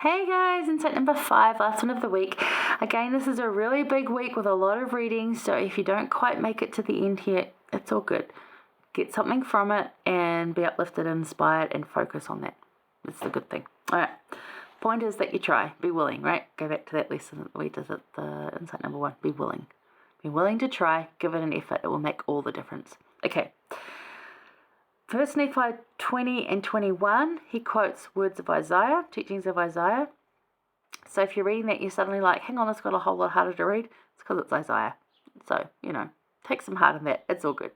Hey guys, insight number 5, last one of the week. Again, this is a really big week with a lot of reading, so if you don't quite make it to the end here, it's all good. Get something from it and be uplifted, inspired, and focus on that. That's the good thing. All right. Point is that you try. Be willing, right? Go back to that lesson that we did at the insight number 1. Be willing. Be willing to try. Give it an effort. It will make all the difference. Okay. First Nephi 20 and 21, he quotes words of Isaiah, teachings of Isaiah. So if you're reading that, you're suddenly like, hang on, it's got a whole lot harder to read. It's because it's Isaiah. So, take some heart in that. It's all good.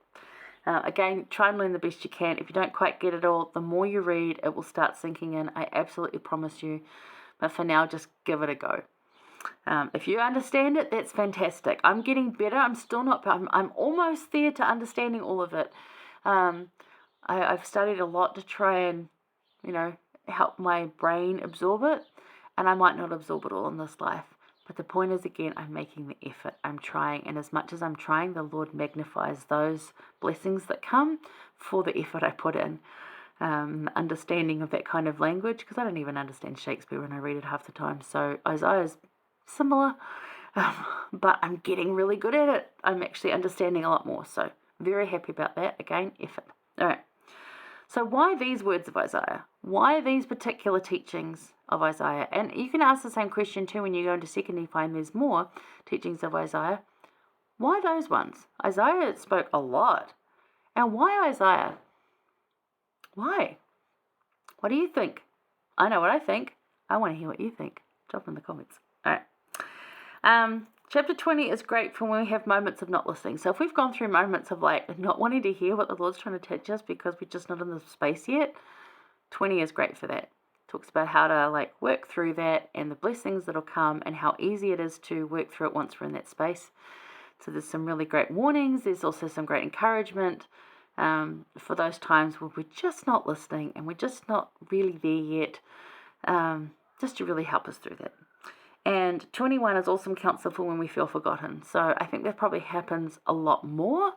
Again, try and learn the best you can. If you don't quite get it all, the more you read, it will start sinking in. I absolutely promise you. But for now, just give it a go. If you understand it, that's fantastic. I'm getting better. I'm still not, I'm almost there to understanding all of it. I've studied a lot to try and, help my brain absorb it. And I might not absorb it all in this life. But the point is, again, I'm making the effort. I'm trying. And as much as I'm trying, the Lord magnifies those blessings that come for the effort I put in. Understanding of that kind of language, because I don't even understand Shakespeare when I read it half the time. So Isaiah's similar, but I'm getting really good at it. I'm actually understanding a lot more. So very happy about that. Again, effort. All right. So why these words of Isaiah? Why these particular teachings of Isaiah? And you can ask the same question too when you go into 2 Nephi and there's more teachings of Isaiah. Why those ones? Isaiah spoke a lot. And why Isaiah? Why? What do you think? I know what I think. I want to hear what you think. Drop in the comments. All right. Chapter 20 is great for when we have moments of not listening. So if we've gone through moments of not wanting to hear what the Lord's trying to teach us because we're just not in the space yet, 20 is great for that. Talks about how to work through that and the blessings that'll come and how easy it is to work through it once we're in that space. So there's some really great warnings. There's also some great encouragement for those times where we're just not listening and we're just not really there yet, just to really help us through that. And 21 is awesome counsel for when we feel forgotten. So I think that probably happens a lot more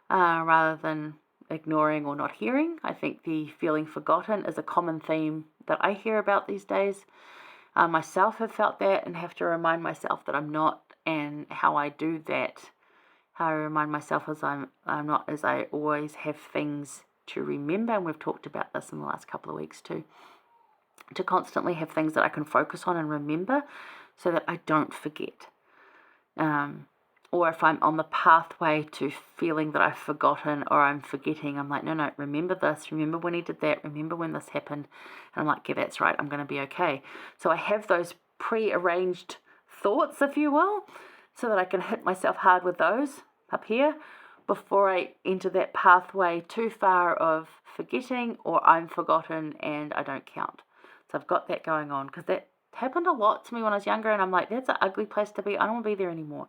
rather than ignoring or not hearing. I think the feeling forgotten is a common theme that I hear about these days. Myself have felt that and have to remind myself that I'm not, and how I do that, how I remind myself as I'm not, as I always have things to remember. And we've talked about this in the last couple of weeks too. To constantly have things that I can focus on and remember so that I don't forget. Or if I'm on the pathway to feeling that I've forgotten or I'm forgetting, I'm like, no, remember this, remember when he did that, remember when this happened. And I'm like, yeah, that's right, I'm going to be okay. So I have those pre-arranged thoughts, if you will, so that I can hit myself hard with those up here before I enter that pathway too far of forgetting or I'm forgotten and I don't count. So I've got that going on because that happened a lot to me when I was younger, and I'm like, that's an ugly place to be. I don't want to be there anymore.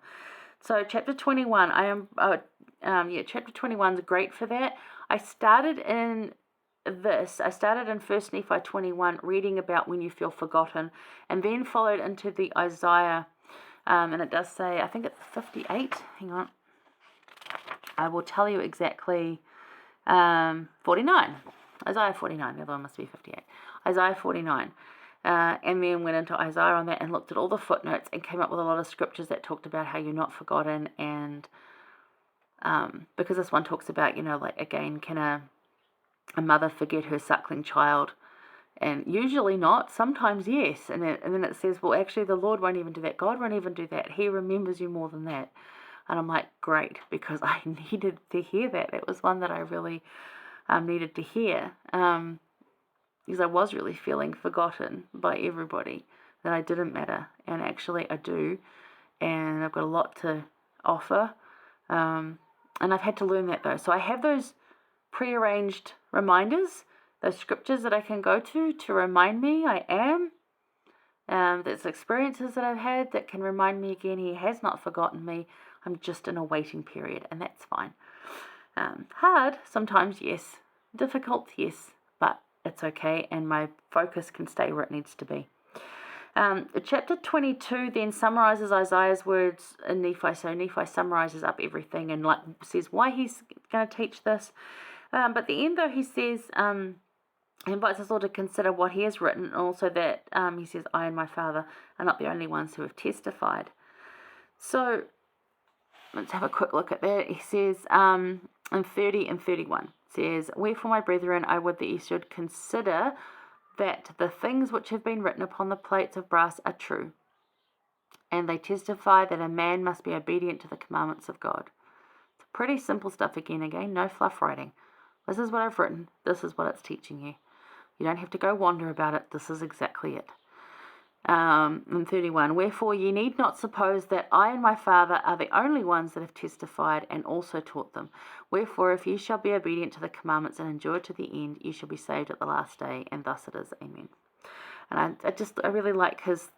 So chapter 21, chapter 21 is great for that. I started in 1 Nephi 21, reading about when you feel forgotten, and then followed into the Isaiah, and it does say, I think it's 58. Hang on. I will tell you exactly. 49. Isaiah 49. The other one must be 58. Isaiah 49. And then went into Isaiah on that and looked at all the footnotes and came up with a lot of scriptures that talked about how you're not forgotten. And because this one talks about, again, can a mother forget her suckling child? And usually not. Sometimes yes. And then it says, well, actually the Lord won't even do that. God won't even do that. He remembers you more than that. And I'm like, great, because I needed to hear that. It was one that I really needed to hear. Because I was really feeling forgotten by everybody, that I didn't matter, and actually I do, and I've got a lot to offer, and I've had to learn that though. So I have those prearranged reminders, those scriptures that I can go to remind me I am. There's experiences that I've had that can remind me again, he has not forgotten me. I'm just in a waiting period, and that's fine. Hard sometimes, yes. Difficult, yes, but it's okay, and my focus can stay where it needs to be. Chapter 22 then summarizes Isaiah's words in Nephi. So Nephi summarizes up everything and says why he's going to teach this. But at the end, though, he says He invites us all to consider what he has written, and also that he says, I and my Father are not the only ones who have testified. So let's have a quick look at that. He says in 30 and 31, says, Wherefore, my brethren, I would that ye should consider that the things which have been written upon the plates of brass are true, and they testify that a man must be obedient to the commandments of God. It's pretty simple stuff again, no fluff writing. This is what I've written. This is what it's teaching you. You don't have to go wander about it. This is exactly it. In 31, Wherefore ye need not suppose that I and my Father are the only ones that have testified and also taught them. Wherefore, if ye shall be obedient to the commandments and endure to the end, ye shall be saved at the last day. And thus it is. Amen. And I really like his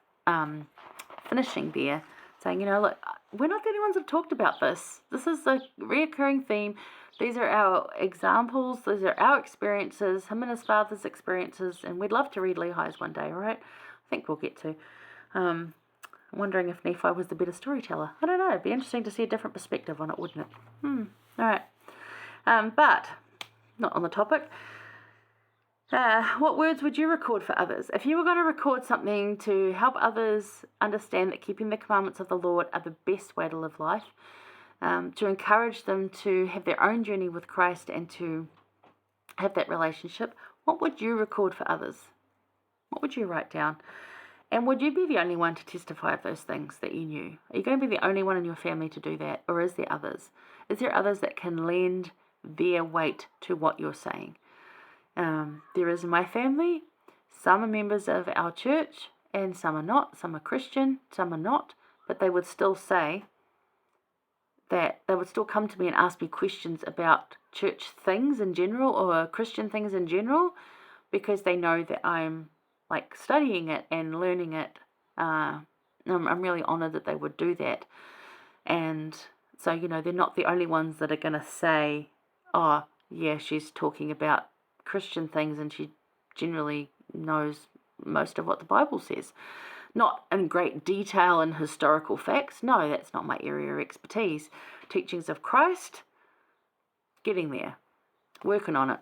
finishing there, saying, look, we're not the only ones that have talked about this. This is a reoccurring theme. These are our examples. These are our experiences, him and his father's experiences, and we'd love to read Lehi's one day, right? I think we'll get to. I'm wondering if Nephi was the better storyteller. I don't know. It'd be interesting to see a different perspective on it, wouldn't it? All right. But, not on the topic. What words would you record for others? If you were going to record something to help others understand that keeping the commandments of the Lord are the best way to live life, to encourage them to have their own journey with Christ and to have that relationship, what would you record for others? What would you write down? And would you be the only one to testify of those things that you knew? Are you going to be the only one in your family to do that? Or is there others? Is there others that can lend their weight to what you're saying? There is in my family. Some are members of our church and some are not. Some are Christian, some are not. But they would still say that they would still come to me and ask me questions about church things in general or Christian things in general, because they know that I'm like studying it and learning it. I'm really honored that they would do that. And so, they're not the only ones that are going to say, oh, yeah, she's talking about Christian things and she generally knows most of what the Bible says. Not in great detail and historical facts. No, that's not my area of expertise. Teachings of Christ, getting there, working on it.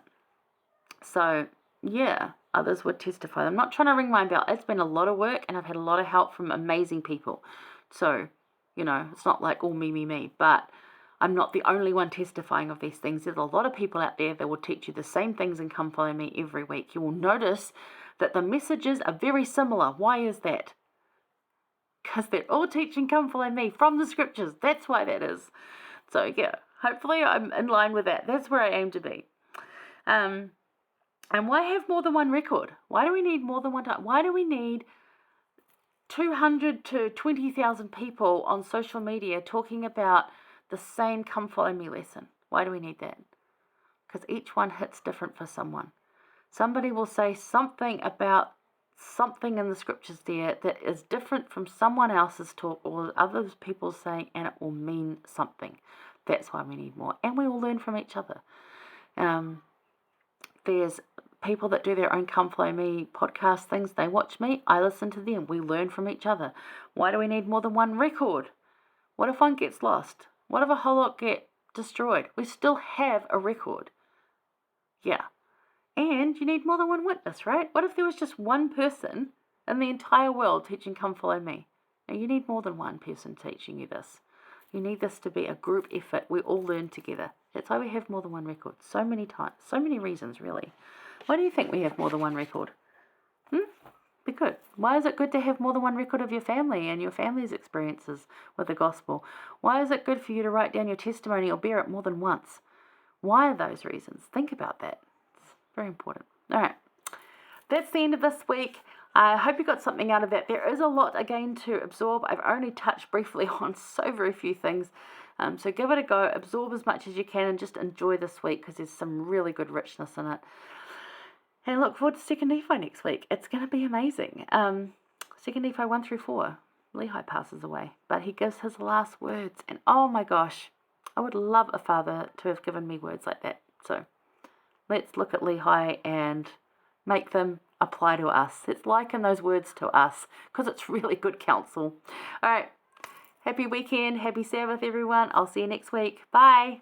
So, yeah, others would testify. I'm not trying to ring my bell. It's been a lot of work and I've had a lot of help from amazing people. So, it's not like all me. But I'm not the only one testifying of these things. There's a lot of people out there that will teach you the same things and come follow me every week. You will notice that the messages are very similar. Why is that? Because they're all teaching come follow me from the scriptures. That's why that is. So yeah, hopefully I'm in line with that. That's where I aim to be. And why have more than one record? Why do we need more than one time? Why do we need 200 to 20,000 people on social media talking about the same come follow me lesson? Why do we need that? Because each one hits different for someone. Somebody will say something about something in the scriptures there that is different from someone else's talk or other people saying, and it will mean something. That's why we need more. And we will learn from each other. There's people that do their own Come Follow Me podcast things. They watch me. I listen to them. We learn from each other. Why do we need more than one record? What if one gets lost? What if a whole lot get destroyed? We still have a record. Yeah. And you need more than one witness, right? What if there was just one person in the entire world teaching Come Follow Me? Now, you need more than one person teaching you this. You need this to be a group effort. We all learn together. That's why we have more than one record. So many times. So many reasons, really. Why do you think we have more than one record? Be good. Why is it good to have more than one record of your family and your family's experiences with the gospel? Why is it good for you to write down your testimony or bear it more than once? Why are those reasons? Think about that. Very important. All right. That's the end of this week. I hope you got something out of that. There is a lot, again, to absorb. I've only touched briefly on so very few things. So give it a go. Absorb as much as you can and just enjoy this week because there's some really good richness in it. And look forward to 2 Nephi next week. It's going to be amazing. 2 Nephi 1 through 4. Lehi passes away, but he gives his last words. And oh my gosh, I would love a father to have given me words like that. So let's look at Lehi and make them apply to us. Let's liken those words to us because it's really good counsel. All right. Happy weekend. Happy Sabbath, everyone. I'll see you next week. Bye.